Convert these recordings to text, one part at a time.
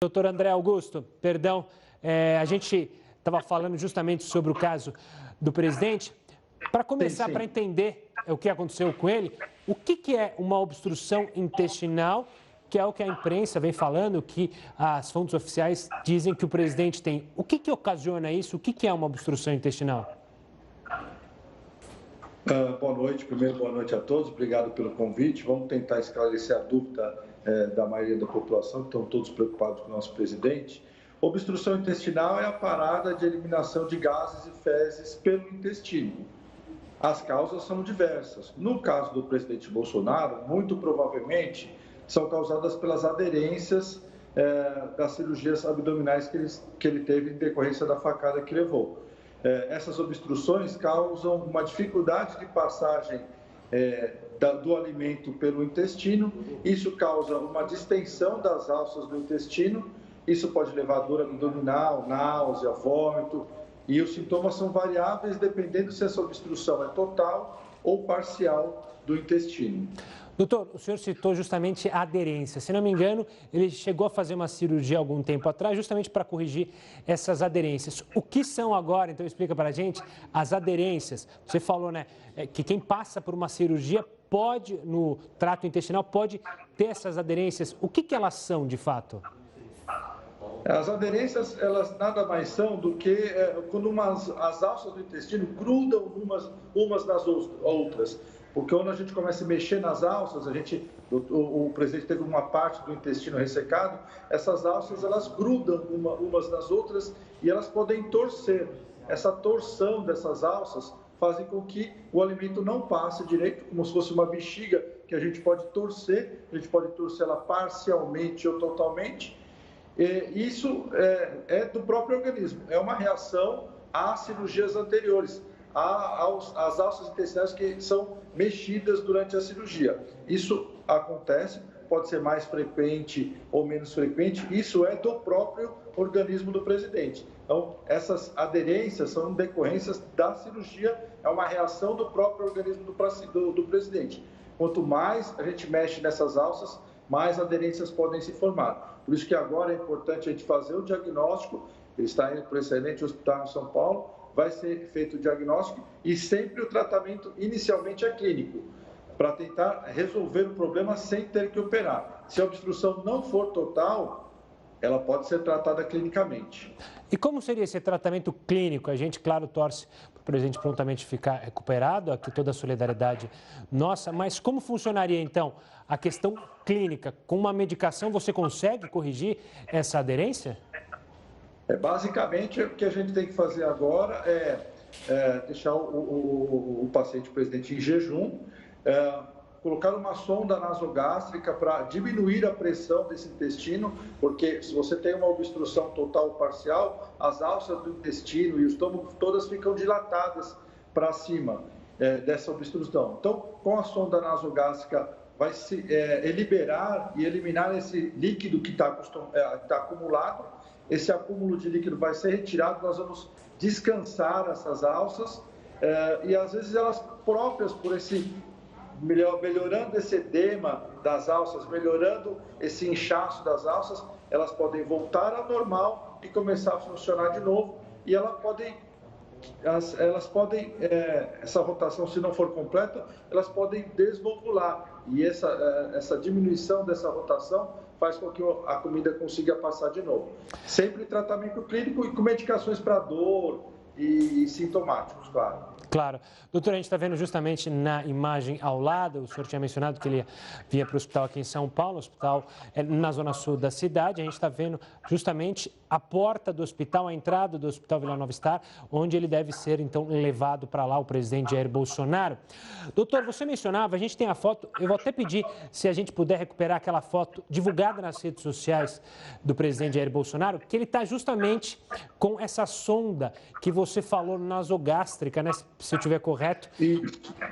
Doutor André Augusto, perdão, a gente estava falando justamente sobre o caso do presidente. Para começar, para entender o que aconteceu com ele, o que é uma obstrução intestinal, que é o que a imprensa vem falando, que as fontes oficiais dizem que o presidente tem. O que ocasiona isso? O que é uma obstrução intestinal? Boa noite. Primeiro, boa noite a todos. Obrigado pelo convite. Vamos tentar esclarecer a dúvida da maioria da população, que estão todos preocupados com o nosso presidente. Obstrução intestinal é a parada de eliminação de gases e fezes pelo intestino. As causas são diversas. No caso do presidente Bolsonaro, muito provavelmente são causadas pelas aderências das cirurgias abdominais que ele teve em decorrência da facada que levou. Essas obstruções causam uma dificuldade de passagem do alimento pelo intestino. Isso causa uma distensão das alças do intestino. Isso pode levar a dor abdominal, náusea, vômito. E os sintomas são variáveis dependendo se essa obstrução é total ou parcial do intestino. Doutor, o senhor citou justamente a aderência. Se não me engano, ele chegou a fazer uma cirurgia há algum tempo atrás, justamente para corrigir essas aderências. O que são agora, então explica para a gente, as aderências? Você falou, né, que quem passa por uma cirurgia pode, no trato intestinal, pode ter essas aderências. O que elas são, de fato? As aderências, elas nada mais são do que quando as alças do intestino grudam umas nas outras. Porque quando a gente começa a mexer nas alças, o presidente teve uma parte do intestino ressecado, essas alças elas grudam umas nas outras e elas podem torcer. Essa torção dessas alças fazem com que o alimento não passe direito, como se fosse uma bexiga que a gente pode torcer ela parcialmente ou totalmente. Isso é do próprio organismo, é uma reação às cirurgias anteriores, às alças intestinais que são mexidas durante a cirurgia. Isso acontece, pode ser mais frequente ou menos frequente, isso é do próprio organismo do presidente. Então, essas aderências são decorrências da cirurgia, é uma reação do próprio organismo do presidente. Quanto mais a gente mexe nessas alças, mais aderências podem se formar. Por isso que agora é importante a gente fazer o diagnóstico. Ele está indo para o excelente hospital em São Paulo, vai ser feito o diagnóstico e sempre o tratamento inicialmente é clínico, para tentar resolver o problema sem ter que operar. Se a obstrução não for total, ela pode ser tratada clinicamente. E como seria esse tratamento clínico? A gente, claro, torce para o presidente prontamente ficar recuperado, aqui toda a solidariedade nossa, mas como funcionaria, então, a questão clínica? Com uma medicação você consegue corrigir essa aderência? Basicamente, o que a gente tem que fazer agora é deixar o paciente, o presidente, em jejum, colocar uma sonda nasogástrica para diminuir a pressão desse intestino, porque se você tem uma obstrução total ou parcial, as alças do intestino e o estômago todas ficam dilatadas para cima dessa obstrução. Então, com a sonda nasogástrica, vai se liberar e eliminar esse líquido que está acumulado. Esse acúmulo de líquido vai ser retirado, nós vamos descansar essas alças e às vezes elas próprias, por esse melhorando esse edema das alças, melhorando esse inchaço das alças, elas podem voltar ao normal e começar a funcionar de novo e elas podem essa rotação, se não for completa, elas podem deslobular e essa diminuição dessa rotação faz com que a comida consiga passar de novo. Sempre tratamento clínico e com medicações para dor e sintomáticos, claro. Claro. Doutor, a gente está vendo justamente na imagem ao lado, o senhor tinha mencionado que ele vinha para o hospital aqui em São Paulo, hospital na zona sul da cidade. A gente está vendo justamente a porta do hospital, a entrada do Hospital Vila Nova Star, onde ele deve ser, então, levado para lá, o presidente Jair Bolsonaro. Doutor, você mencionava, a gente tem a foto, eu vou até pedir se a gente puder recuperar aquela foto divulgada nas redes sociais do presidente Jair Bolsonaro, que ele está justamente com essa sonda que você falou nasogástrica, né? Se eu estiver correto.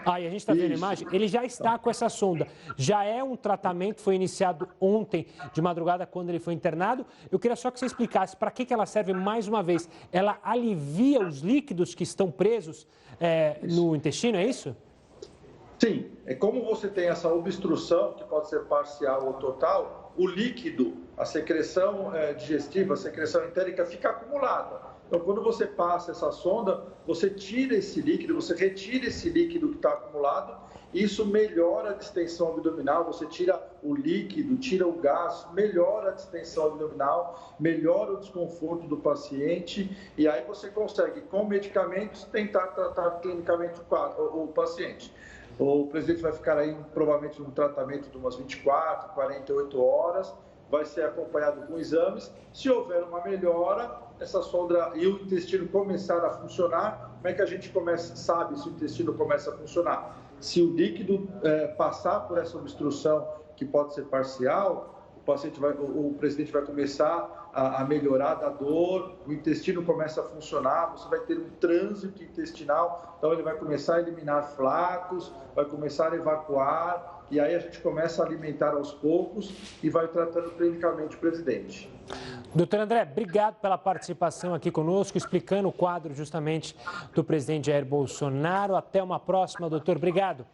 Aí a gente está vendo a imagem, ele já está com essa sonda. Já é um tratamento, foi iniciado ontem de madrugada, quando ele foi internado. Eu queria só que você explicasse para que ela serve mais uma vez. Ela alivia os líquidos que estão presos no intestino, é isso? Sim, como você tem essa obstrução, que pode ser parcial ou total, o líquido, a secreção digestiva, a secreção entérica fica acumulada. Então, quando você passa essa sonda, você tira esse líquido, você retira esse líquido que está acumulado, isso melhora a distensão abdominal, você tira o líquido, tira o gás, melhora a distensão abdominal, melhora o desconforto do paciente e aí você consegue, com medicamentos, tentar tratar clinicamente o paciente. O presidente vai ficar aí provavelmente num tratamento de umas 24, 48 horas, vai ser acompanhado com exames. Se houver uma melhora, essa sonda e o intestino começar a funcionar, como é que a gente sabe se o intestino começa a funcionar? Se o líquido passar por essa obstrução, que pode ser parcial, o presidente vai começar a melhorar da dor, o intestino começa a funcionar, você vai ter um trânsito intestinal, então ele vai começar a eliminar flacos, vai começar a evacuar, e aí a gente começa a alimentar aos poucos e vai tratando clinicamente o presidente. Doutor André, obrigado pela participação aqui conosco, explicando o quadro justamente do presidente Jair Bolsonaro. Até uma próxima, doutor. Obrigado.